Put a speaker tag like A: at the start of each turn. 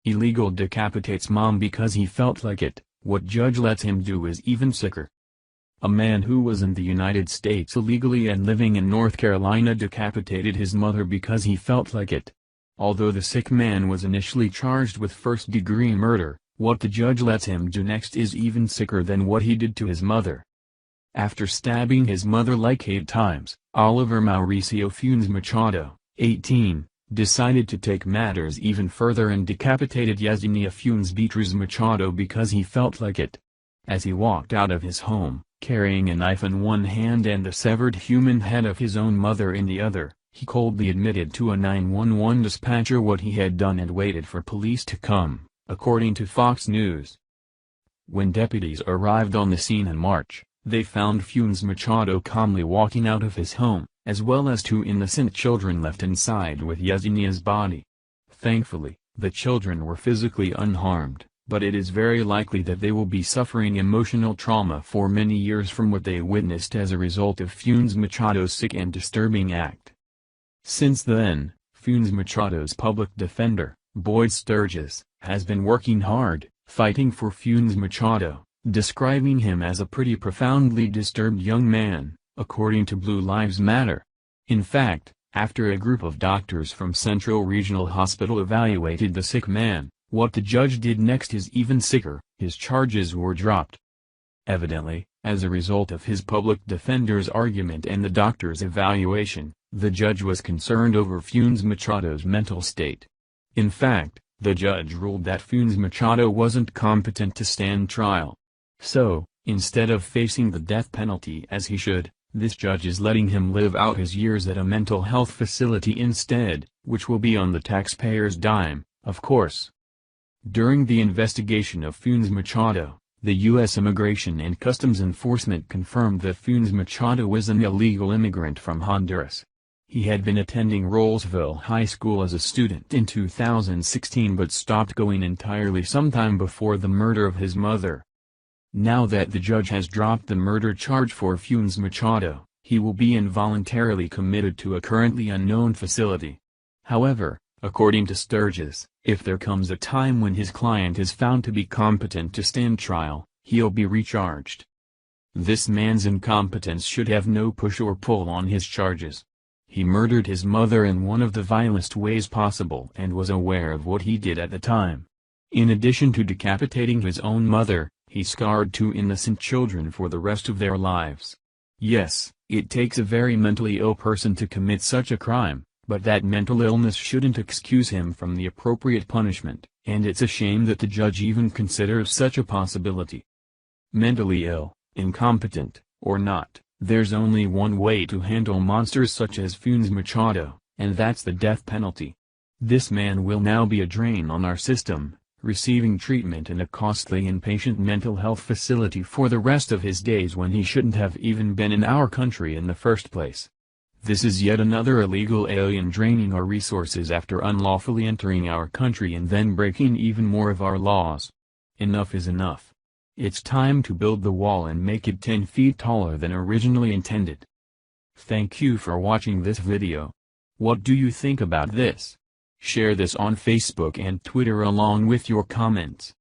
A: Illegal decapitates mom because he felt like it. What judge lets him do is even sicker. A man who was in the United States illegally and living in North Carolina decapitated his mother because he felt like it. Although the sick man was initially charged with first-degree murder, what the judge lets him do next is even sicker than what he did to his mother. After stabbing his mother like 8 times, Oliver Mauricio Funes Machado, 18, decided to take matters even further and decapitated Yesenia Funes Beatriz Machado because he felt like it. As he walked out of his home, carrying a knife in one hand and the severed human head of his own mother in the other, he coldly admitted to a 911 dispatcher what he had done and waited for police to come, according to Fox News. When deputies arrived on the scene in March, they found Funes Machado calmly walking out of his home, as well as 2 innocent children left inside with Yesenia's body. Thankfully, the children were physically unharmed, but it is very likely that they will be suffering emotional trauma for many years from what they witnessed as a result of Funes Machado's sick and disturbing act. Since then, Funes Machado's public defender, Boyd Sturgis, has been working hard, fighting for Funes Machado, describing him as a pretty profoundly disturbed young man, according to Blue Lives Matter. In fact, after a group of doctors from Central Regional Hospital evaluated the sick man, what the judge did next is even sicker. His charges were dropped. Evidently, as a result of his public defender's argument and the doctor's evaluation, the judge was concerned over Funes Machado's mental state. In fact, the judge ruled that Funes Machado wasn't competent to stand trial. So, instead of facing the death penalty as he should, this judge is letting him live out his years at a mental health facility instead, which will be on the taxpayer's dime, of course. During the investigation of Funes Machado, the U.S. Immigration and Customs Enforcement confirmed that Funes Machado was an illegal immigrant from Honduras. He had been attending Rollsville High School as a student in 2016 but stopped going entirely sometime before the murder of his mother. Now that the judge has dropped the murder charge for Funes Machado, he will be involuntarily committed to a currently unknown facility. However, according to Sturgis, if there comes a time when his client is found to be competent to stand trial, he'll be recharged. This man's incompetence should have no push or pull on his charges. He murdered his mother in one of the vilest ways possible and was aware of what he did at the time. In addition to decapitating his own mother, he scarred 2 innocent children for the rest of their lives. Yes, it takes a very mentally ill person to commit such a crime, but that mental illness shouldn't excuse him from the appropriate punishment, and it's a shame that the judge even considers such a possibility. Mentally ill, incompetent, or not, there's only one way to handle monsters such as Funes Machado, and that's the death penalty. This man will now be a drain on our system, receiving treatment in a costly inpatient mental health facility for the rest of his days when he shouldn't have even been in our country in the first place. This is yet another illegal alien draining our resources after unlawfully entering our country and then breaking even more of our laws. Enough is enough. It's time to build the wall and make it 10 feet taller than originally intended. Thank you for watching this video. What do you think about this? Share this on Facebook and Twitter along with your comments.